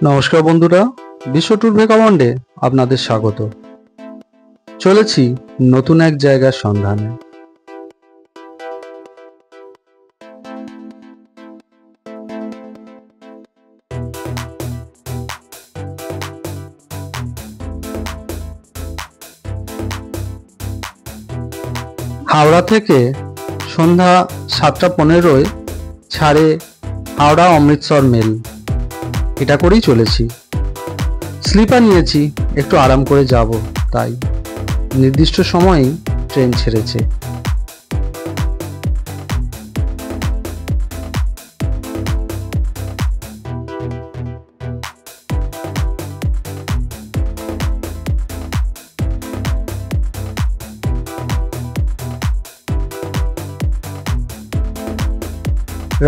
নমস্কার বন্ধুরা, বিশ্ব ট্যুর ভ্যাগাবন্ডে আপনাদের স্বাগত। চলেছি নতুন এক জায়গার সন্ধানে। হাওড়া থেকে সন্ধ্যা 7:15 ছাড়ে হাওড়া অমৃতসর মেল। এটা করেই চলেছি। স্লিপার নিয়েছি, একটু আরাম করে যাব, তাই নির্দিষ্ট সময়েই ট্রেন ছেড়েছে।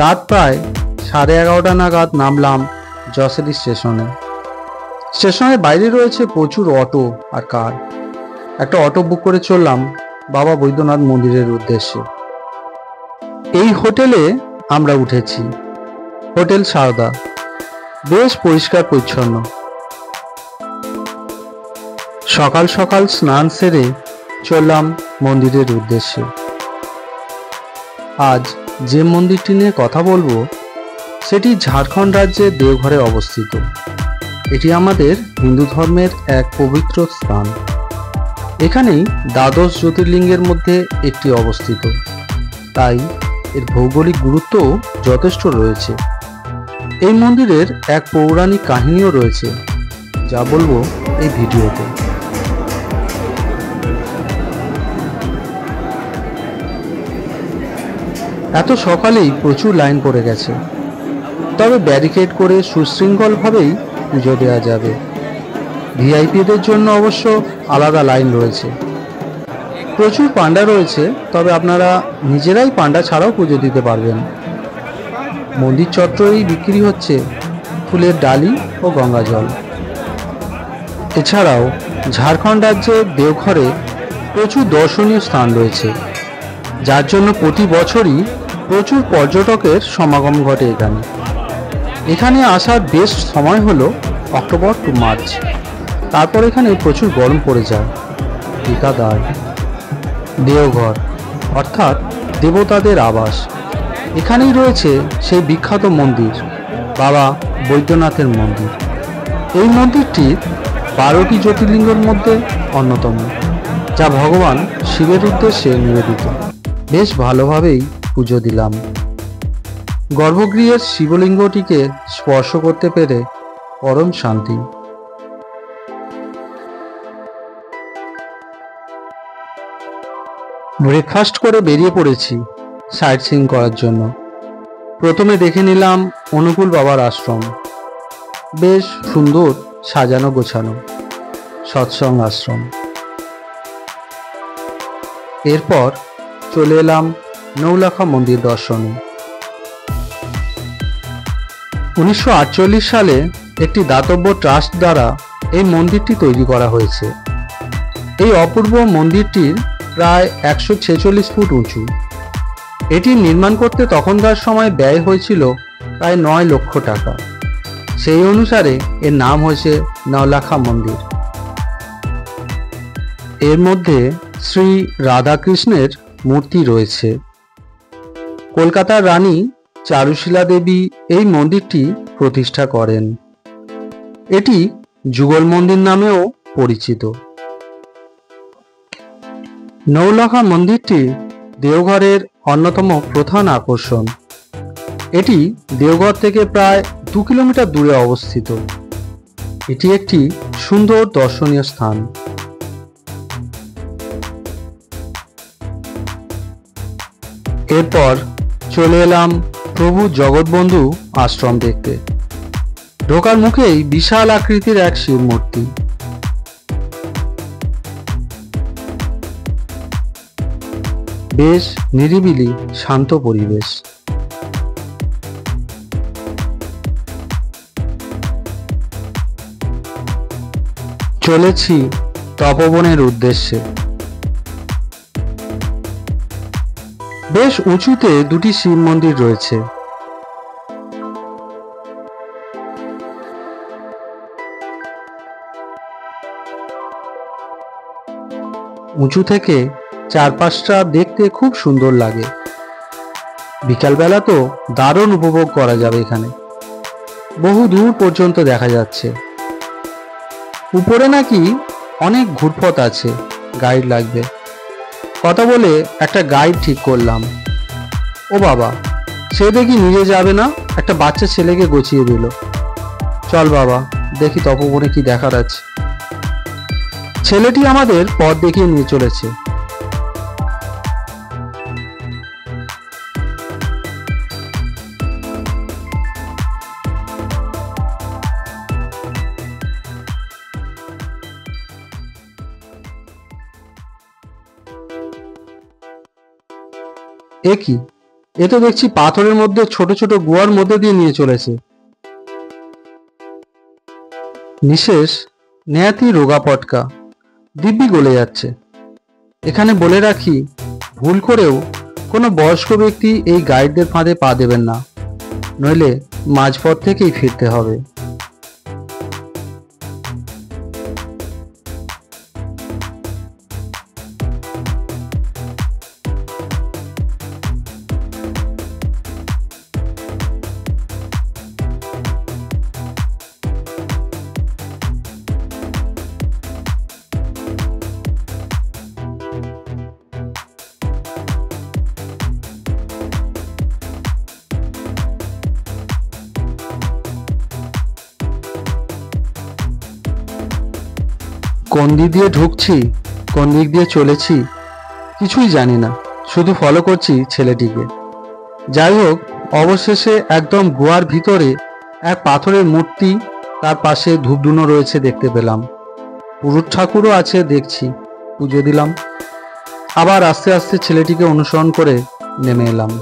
রাত প্রায় 11:30 নাগাদ নামলাম যশোরী স্টেশনে। স্টেশনের বাইরে রয়েছে প্রচুর অটো আর কার। একটা অটো বুক করে চললাম বাবা বৈদ্যনাথ মন্দিরের উদ্দেশ্যে। এই হোটেলে আমরা উঠেছি, হোটেল সারদা। বেশ পরিষ্কার পরিচ্ছন্ন। সকাল সকাল স্নান সেরে চললাম মন্দিরের উদ্দেশ্যে। আজ যে মন্দিরটি নিয়ে কথা বলবো সেটি ঝাড়খণ্ড রাজ্যের দেওঘরে অবস্থিত। এটি আমাদের হিন্দু ধর্মের এক পবিত্র স্থান। এখানেই দ্বাদশ জ্যোতির্লিঙ্গের মধ্যে একটি অবস্থিত, তাই এর ভৌগোলিক গুরুত্বও যথেষ্ট রয়েছে। এই মন্দিরের এক পৌরাণিক কাহিনীও রয়েছে, যা বলবো এই ভিডিওতে। এত সকালেই প্রচুর লাইন পড়ে গেছে, তবে ব্যারিকেড করে সুশৃঙ্খলভাবেই পুজো দেওয়া যাবে। ভিআইপিদের জন্য অবশ্য আলাদা লাইন রয়েছে। প্রচুর পান্ডা রয়েছে, তবে আপনারা নিজেরাই পান্ডা ছাড়াও পুজো দিতে পারবেন। মন্দির চত্বরেই বিক্রি হচ্ছে ফুলের ডালি ও গঙ্গা জল। এছাড়াও ঝাড়খণ্ড রাজ্যের দেওঘরে প্রচুর দর্শনীয় স্থান রয়েছে, যার জন্য প্রতি বছরই প্রচুর পর্যটকের সমাগম ঘটে এখানে আসার বেস্ট সময় হলো অক্টোবর টু মার্চ। তারপর এখানে প্রচুর গরম পড়ে যায়। টিকাদার দেওঘর অর্থাৎ দেবতাদের আবাস। এখানেই রয়েছে সেই বিখ্যাত মন্দির বাবা বৈদ্যনাথের মন্দির। এই মন্দিরটি 12টি জ্যোতির্লিঙ্গের মধ্যে অন্যতম, যা ভগবান শিবের উদ্দেশ্যে নিবেদিত। বেশ ভালোভাবেই পুজো দিলাম। গর্ভগৃহের শিবলিঙ্গটিকে স্পর্শ করতে পেরে পরম শান্তি। ব্রেকফাস্ট করে বেরিয়ে পড়েছি সাইট সিইং করার জন্য। প্রথমে দেখে নিলাম অনুকূল বাবার আশ্রম। বেশ সুন্দর সাজানো গোছানো সৎসঙ্গ আশ্রম। এরপর চলে এলাম নৌলাখা মন্দির দর্শনে। 1948 সালে একটি দাতব্য ট্রাস্ট দ্বারা এই মন্দিরটি তৈরি করা হয়েছে। এই অপূর্ব মন্দিরটির প্রায় 146 ফুট উঁচু। এটি নির্মাণ করতে তখনকার সময় ব্যয় হয়েছিল প্রায় 9 লক্ষ টাকা। সেই অনুসারে এর নাম হয়েছে নৌলাখা মন্দির। এর মধ্যে শ্রী রাধাকৃষ্ণের মূর্তি রয়েছে। কলকাতার রানী চারুশীলা দেবী এই মন্দিরটি প্রতিষ্ঠা করেন। এটি যুগল মন্দির নামেও পরিচিত। নৌলাখা মন্দিরটি দেওঘরের অন্যতম প্রধান আকর্ষণ। এটি দেওঘর থেকে প্রায় 2 কিলোমিটার দূরে অবস্থিত। এটি একটি সুন্দর দর্শনীয় স্থান। এরপর চলে এলাম প্রভু জগৎবন্ধু আশ্রম দেখতে। ঢোকার মুখেই বিশাল আকৃতির এক শিব মূর্তি। বেশ নিরিবিলি শান্ত পরিবেশ। চলেছি তপবনের উদ্দেশ্যে। বেশ উঁচুতে দুটি শিব মন্দির রয়েছে। উঁচু থেকে চারপাশটা দেখতে খুব সুন্দর লাগে। বিকালবেলা তো দারুণ উপভোগ করা যাবে এখানে। বহু দূর পর্যন্ত দেখা যাচ্ছে। উপরে নাকি অনেক ঘুরপথ আছে, গাইড লাগবে। কথা বলে একটা গাইড ঠিক করলাম। ও বাবা, সে দেখি নিজে যাবে না, একটা বাচ্চা ছেলেকে গছিয়ে দিল। চল বাবা, দেখি তপবনে কি দেখার আছে। ছেলেটি আমাদের পথ দেখিয়ে নিয়ে চলেছে। এ কি, এ তো দেখছি পাথরের মধ্যে ছোট ছোট গুহার মধ্যে দিয়ে নিয়ে চলেছে। নিশেষ নেহাতি রোগা পটকা, দিব্যি গলে যাচ্ছে। এখানে বলে রাখি, ভুল করেও কোনো বয়স্ক ব্যক্তি এই গাইডদের ফাঁদে পা দেবেন না, নইলে মাঝপথ থেকেই ফিরতে হবে। কোন দিক দিয়ে ঢুকছি, কোন দিক দিয়ে চলেছি কিছুই জানি না, শুধু ফলো করছি ছেলেটিকে। যাই হোক, অবশেষে একদম গুহার ভিতরে এক পাথরের মূর্তি, তার পাশে ধূপধুনো রয়েছে দেখতে পেলাম। পুরুষ ঠাকুরও আছে দেখছি, পুজো দিলাম। আবার আস্তে আস্তে ছেলেটিকে অনুসরণ করে নেমে এলাম।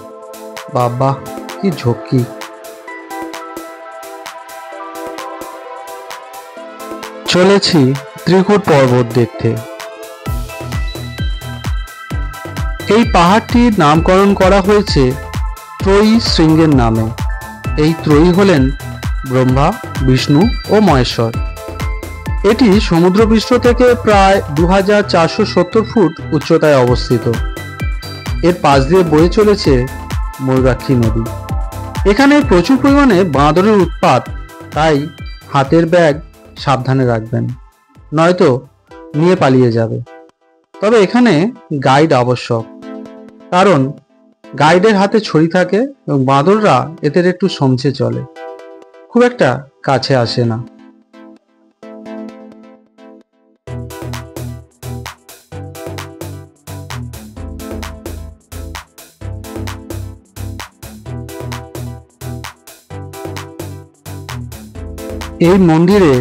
বাবা, কি ঝক্কি! চলেছি ত্রিকুট পর্বত দেখতে। এই পাহাড়টির নামকরণ করা হয়েছে ত্রয়ী শৃঙ্গের নামে। এই ত্রয়ী হলেন ব্রহ্মা, বিষ্ণু ও মহেশ্বর। এটি সমুদ্রপৃষ্ঠ থেকে প্রায় 2470 ফুট উচ্চতায় অবস্থিত। এর পাশ দিয়ে বয়ে চলেছে ময়ূরাক্ষী নদী। এখানে প্রচুর পরিমাণে বাঁদরের উৎপাত, তাই হাতের ব্যাগ সাবধানে রাখবেন, নয়তো নিয়ে পালিয়ে যাবে। তবে এখানে গাইড আবশ্যক, কারণ গাইডের হাতে ছড়ি থাকে এবং বাঁদররা এদের একটু সমঝে চলে, খুব একটা কাছে আসে না। এই মন্দিরে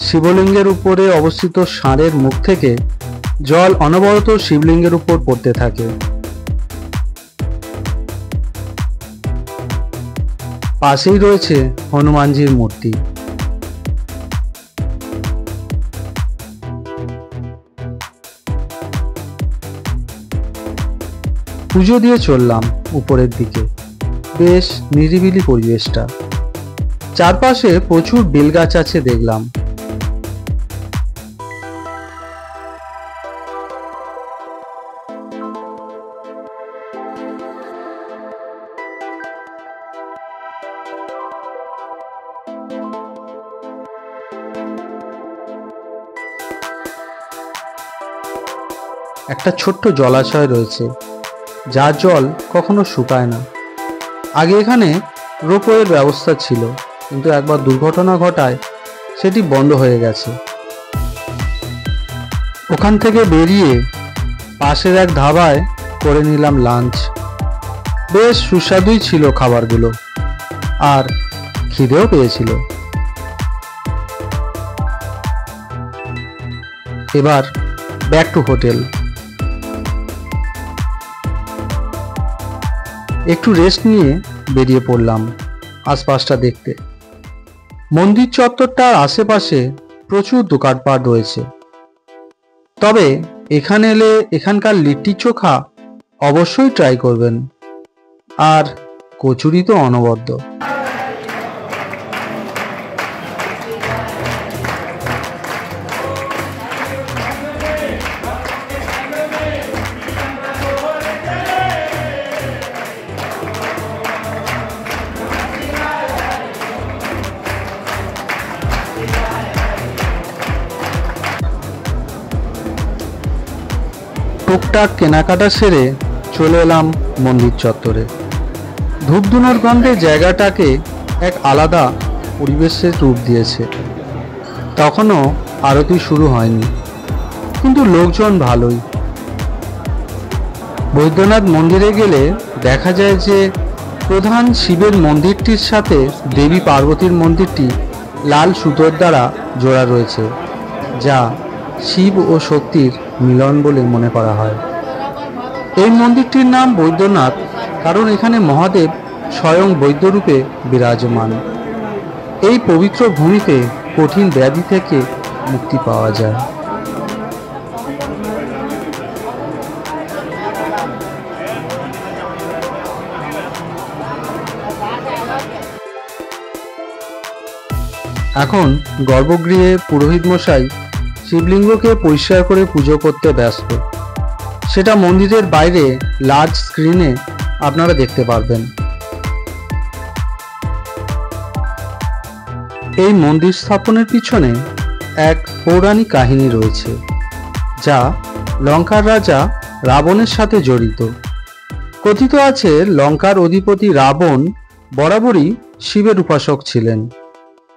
শিবলিঙ্গের উপরে অবস্থিত ষাঁড়ের মুখ থেকে জল অনবরত শিবলিঙ্গের উপর পড়তে থাকে। পাশেই রয়েছে হনুমানজির মূর্তি। পুজো দিয়ে চললাম উপরের দিকে। বেশ নিরিবিলি পরিবেশটা, চারপাশে প্রচুর বেলগাছ আছে দেখলাম। একটা ছোট্ট জলাশয় রয়েছে, যার জল কখনো শুকায় না। আগে এখানে রোপওয়ের ব্যবস্থা ছিল, কিন্তু একবার দুর্ঘটনা ঘটায় সেটি বন্ধ হয়ে গেছে। ওখান থেকে বেরিয়ে পাশের এক ধাবায় করে নিলাম লাঞ্চ। বেশ সুস্বাদুই ছিল খাবারগুলো, আর খিদেও পেয়েছিল। এবার ব্যাক টু হোটেল। একটু রেস্ট নিয়ে বেরিয়ে পড়লাম আশপাশটা দেখতে। মন্দির চত্বরটার আশেপাশে প্রচুর দোকানপাট রয়েছে, তবে এখানে এলে এখানকার লিট্টি চোখা অবশ্যই ট্রাই করবেন, আর কচুরি তো অনবদ্য। টুকটাক কেনাকাটা সেরে চলে এলাম মন্দির চত্বরে। ধূপধুনোর গন্ধে জায়গাটাকে এক আলাদা পরিবেশের রূপ দিয়েছে। তখনও আরতি শুরু হয়নি, কিন্তু লোকজন ভালোই। বৈদ্যনাথ মন্দিরে গেলে দেখা যায় যে প্রধান শিবের মন্দিরটির সাথে দেবী পার্বতীর মন্দিরটি লাল সুতোর দ্বারা জোড়া রয়েছে, যা শিব ও শক্তির মিলন বলে মনে করা হয়। এই মন্দিরটির নাম বৈদ্যনাথ কারণ এখানে মহাদেব স্বয়ং বৈদ্যরূপে বিরাজমান। এই পবিত্র ভূমিতে কঠিন ব্যাধি থেকে মুক্তি পাওয়া যায়। এখন গর্ভগৃহে পুরোহিত মশাই শিবলিঙ্গকে পরিষ্কার করে পুজো করতে ব্যস্ত। সেটা মন্দিরের বাইরে লার্জ স্ক্রিনে আপনারা দেখতে পারবেন। এই মন্দির স্থাপনের পিছনে এক পৌরাণিক কাহিনী রয়েছে, যা লঙ্কার রাজা রাবণের সাথে জড়িত। কথিত আছে লঙ্কার অধিপতি রাবণ বরাবরই শিবের উপাসক ছিলেন।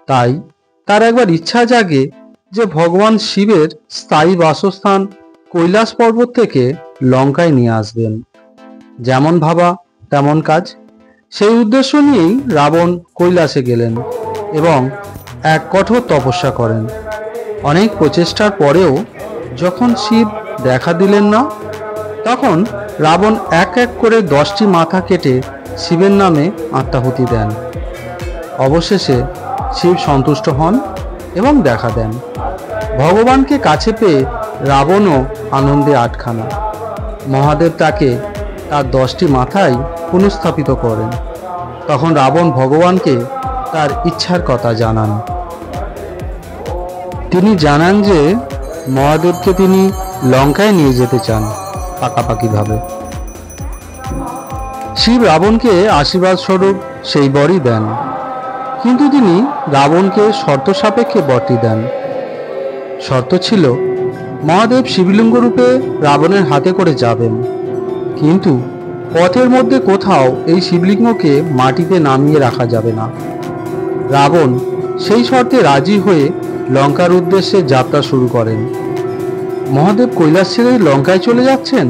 তাই তার একবার ইচ্ছা জাগে যে ভগবান শিবের স্থায়ী বাসস্থান কৈলাস পর্বত থেকে লঙ্কায় নিয়ে আসবেন। যেমন ভাবা তেমন কাজ। সেই উদ্দেশ্য নিয়েই রাবণ কৈলাসে গেলেন এবং এক কঠোর তপস্যা করেন। অনেক প্রচেষ্টার পরেও যখন শিব দেখা দিলেন না, তখন রাবণ এক এক করে 10টি মাথা কেটে শিবের নামে আত্মাহুতি দেন। অবশেষে শিব সন্তুষ্ট হন এবং দেখা দেন। ভগবানকে কাছে পেয়ে রাবণও আনন্দে আটখানা। মহাদেব তাকে তার 10টি মাথায় পুনঃস্থাপিত করেন। তখন রাবণ ভগবানকে তার ইচ্ছার কথা জানান। তিনি জানান যে মহাদেবকে তিনি লঙ্কায় নিয়ে যেতে চান পাকাপাকিভাবে। শিব রাবণকে আশীর্বাদ স্বরূপ সেই বরই দেন, কিন্তু তিনি রাবণকে শর্ত সাপেক্ষে বরটি দেন। শর্ত ছিল মহাদেব শিবলিঙ্গ রূপে রাবণের হাতে করে যাবেন, কিন্তু পথের মধ্যে কোথাও এই শিবলিঙ্গকে মাটিতে নামিয়ে রাখা যাবে না। রাবণ সেই শর্তে রাজি হয়ে লঙ্কার উদ্দেশ্যে যাত্রা শুরু করেন। মহাদেব কৈলাস ছেড়ে লঙ্কায় চলে যাচ্ছেন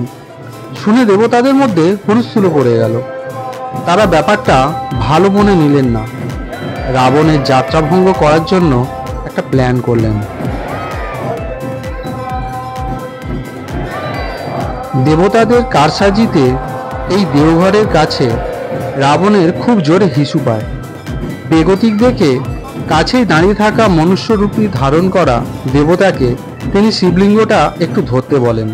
শুনে দেবতাদের মধ্যে হুলস্থুল পড়ে গেল। তারা ব্যাপারটা ভালো মনে নিলেন না। রাবণের যাত্রা ভঙ্গ করার জন্য একটা প্ল্যান করলেন। দেবতাদের কারসাজিতে এই দেওঘরের কাছে রাবণের খুব জোরে হিসু পায়। বেগতিক দেখে কাছেই দাঁড়িয়ে থাকা মনুষ্যরূপী ধারণ করা দেবতাকে তিনি শিবলিঙ্গটা একটু ধরতে বলেন।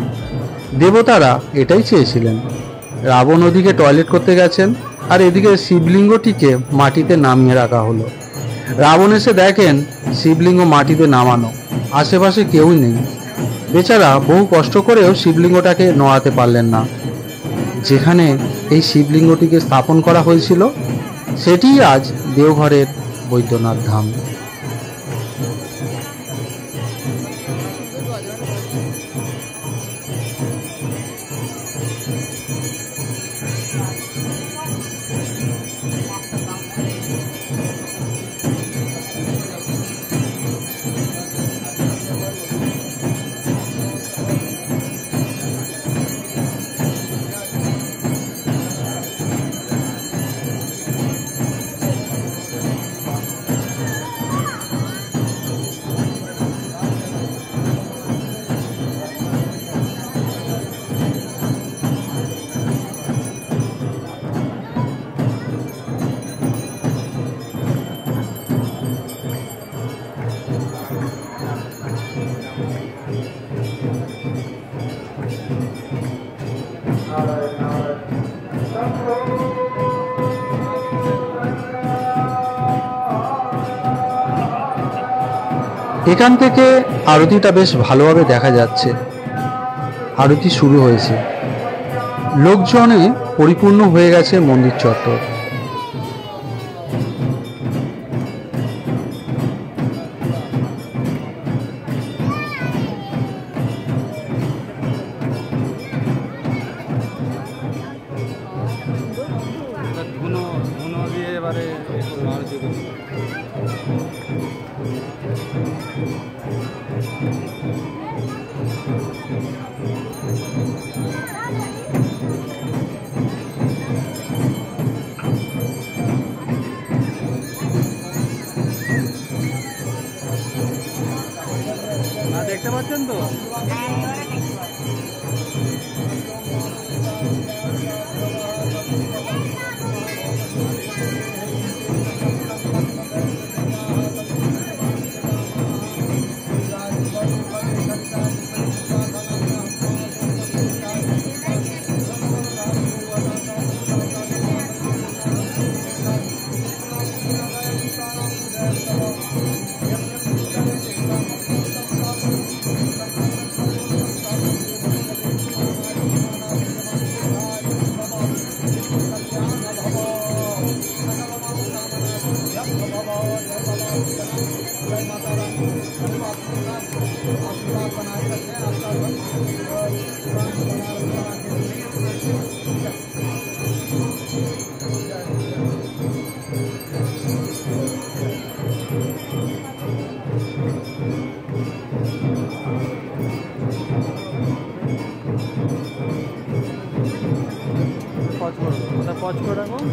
দেবতারা এটাই চেয়েছিলেন। রাবণ ওদিকে টয়লেট করতে গেছেন, আর এদিকে শিবলিঙ্গটিকে মাটিতে নামিয়ে রাখা হলো। রাবণ এসে দেখেন শিবলিঙ্গ মাটিতে নামানো, আশেপাশে কেউই নেই। বেচারা বহু কষ্ট করেও শিবলিঙ্গটাকে নড়াতে পারলেন না। যেখানে এই শিবলিঙ্গটিকে স্থাপন করা হয়েছিল সেটিই আজ দেওঘরের বৈদ্যনাথ ধাম। এখান থেকে আরতিটা বেশ ভালোভাবে দেখা যাচ্ছে। আরতি শুরু হয়েছে, লোকজনে পরিপূর্ণ হয়ে গেছে মন্দির চত্বর। দেখতে পাচ্ছেন তো? पॉज कर रहा हूँ।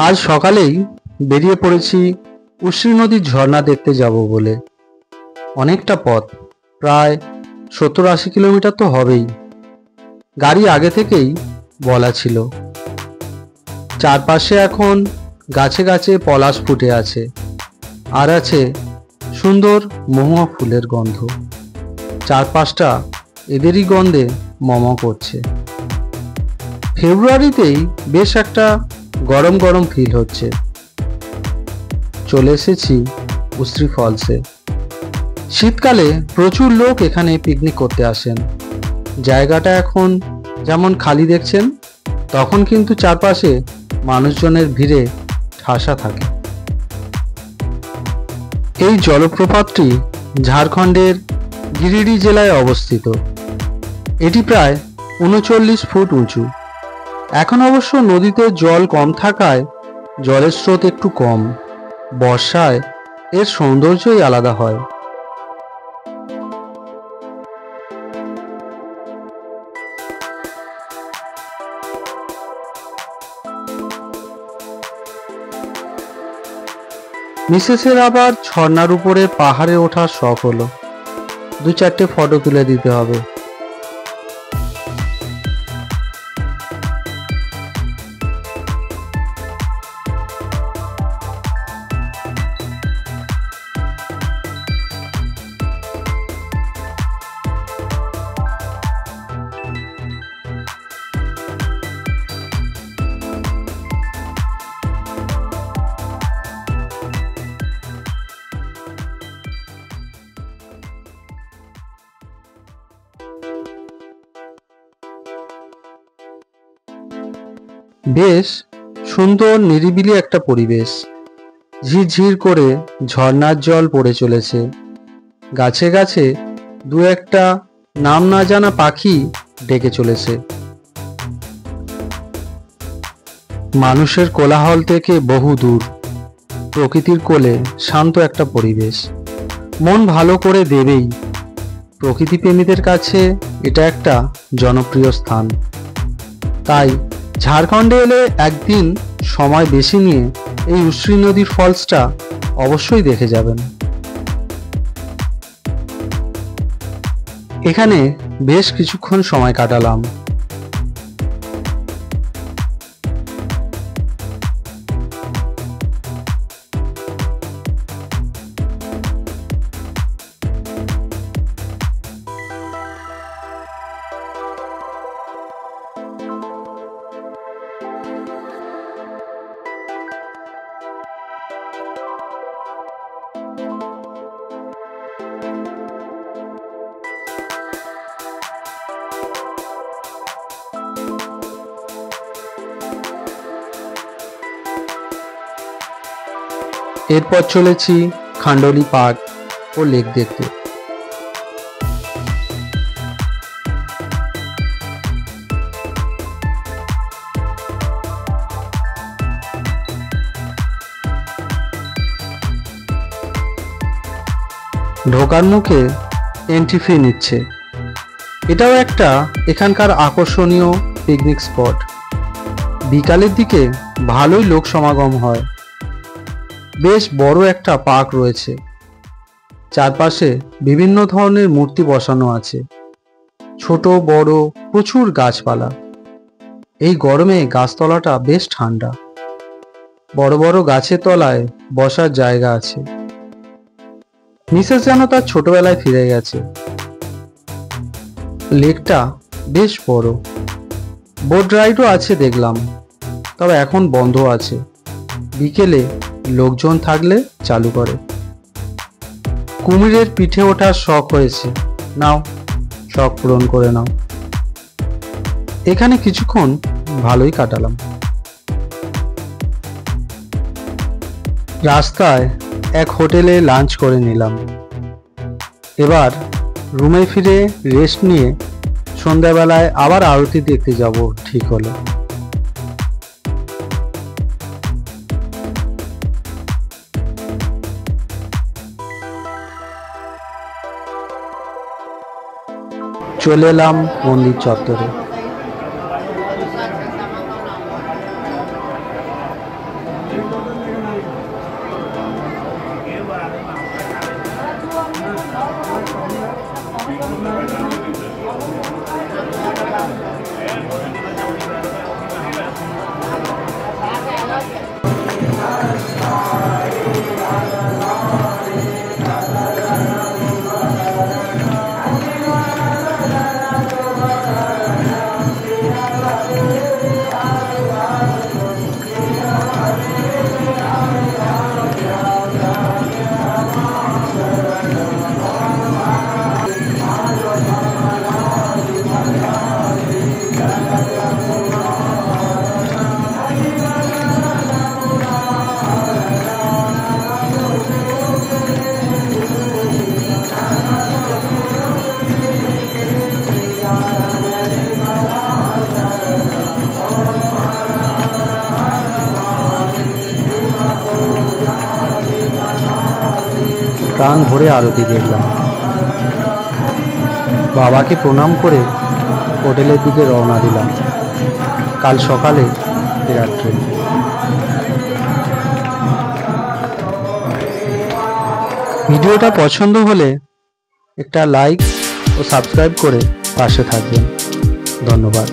আজ সকালেই বেরিয়ে পড়েছি উশ্রী নদীর ঝর্ণা দেখতে যাব বলে। অনেকটা পথ, প্রায় 70-80 কিলোমিটার তো হবেই। গাড়ি আগে থেকেই বলা ছিল। চারপাশে এখন গাছে গাছে পলাশ ফুটে আছে, আর আছে সুন্দর মহুয়া ফুলের গন্ধ। চারপাশটা এদেরই গন্ধে মম করছে। ফেব্রুয়ারিতেই বেশ একটা গরম গরম ফিল হচ্ছে। চলে এসেছি উশ্রী ফলসে। শীতকালে প্রচুর লোক এখানে পিকনিক করতে আসেন। জায়গাটা এখন যেমন খালি দেখছেন, তখন কিন্তু চারপাশে মানুষজনের ভিড়ে ঠাসা থাকে। এই জলপ্রপাতটি ঝাড়খণ্ডের গিরিডি জেলায় অবস্থিত। এটি প্রায় 39 ফুট উঁচু। এখন অবশ্য নদীতে জল কম থাকায় জলের স্রোত একটু কম। বর্ষায় এর সৌন্দর্যই আলাদা হয়। মিসেসের আবার ঝর্ণার উপরে পাহাড়ে ওঠার শখ হলো। 2-4টে ফটো তুলে দিতে হবে। বেশ সুন্দর নিরিবিলি একটা পরিবেশ। ঝিরঝির করে ঝর্ণার জল পড়ে চলেছে। গাছে গাছে দু একটা নাম না জানা পাখি ডেকে চলেছে। মানুষের কোলাহল থেকে বহু দূর, প্রকৃতির কোলে শান্ত একটা পরিবেশ মন ভালো করে দেবেই। প্রকৃতিপ্রেমীদের কাছে এটা একটা জনপ্রিয় স্থান। তাই ঝাড়খণ্ডে এলে একদিন সময় বেশি নিয়ে এই উশ্রী নদীর ফলসটা অবশ্যই দেখে যাবেন। এখানে বেশ কিছুক্ষণ সময় কাটালাম। এরপর চলেছি খান্ডলি পার্ক ও লেক দেখতে। ঢোকার মুখে এন্ট্রি ফি নিচ্ছে। এটাও একটা এখানকার আকর্ষণীয় পিকনিক স্পট। বিকালের দিকে ভালোই লোক সমাগম হয়। বেশ বড় একটা পার্ক রয়েছে। চারপাশে বিভিন্ন ধরনের মূর্তি বসানো আছে। ছোট বড় প্রচুর গাছপালা। এই গরমে গাছতলাটা বেশ ঠান্ডা। বড় বড় গাছের তলায় বসার জায়গা আছে। মিসেস যেন তার ছোটবেলায় ফিরে গেছে। লেকটা বেশ বড়। বোট রাইডও আছে দেখলাম, তবে এখন বন্ধ আছে। বিকেলে লোকজন থাকলে চালু করে। কুমিরের পিঠে ওঠার শখ হয়েছে, নাও শখ পূরণ করে নাও। এখানে কিছুক্ষণ ভালোই কাটালাম। রাস্তায় এক হোটেলে লাঞ্চ করে নিলাম। এবার রুমে ফিরে রেস্ট নিয়ে সন্ধ্যাবেলায় আবার আরতি দেখতে যাব ঠিক হলো। চলে এলাম মন্দির চত্বরে। প্রাণ ভরে আরতি দেখলাম। বাবাকে প্রণাম করে হোটেলের দিকে রওনা দিলাম। কাল সকালে ফেরার ট্রেন। ভিডিওটা পছন্দ হলে একটা লাইক ও সাবস্ক্রাইব করে পাশে থাকবেন। ধন্যবাদ।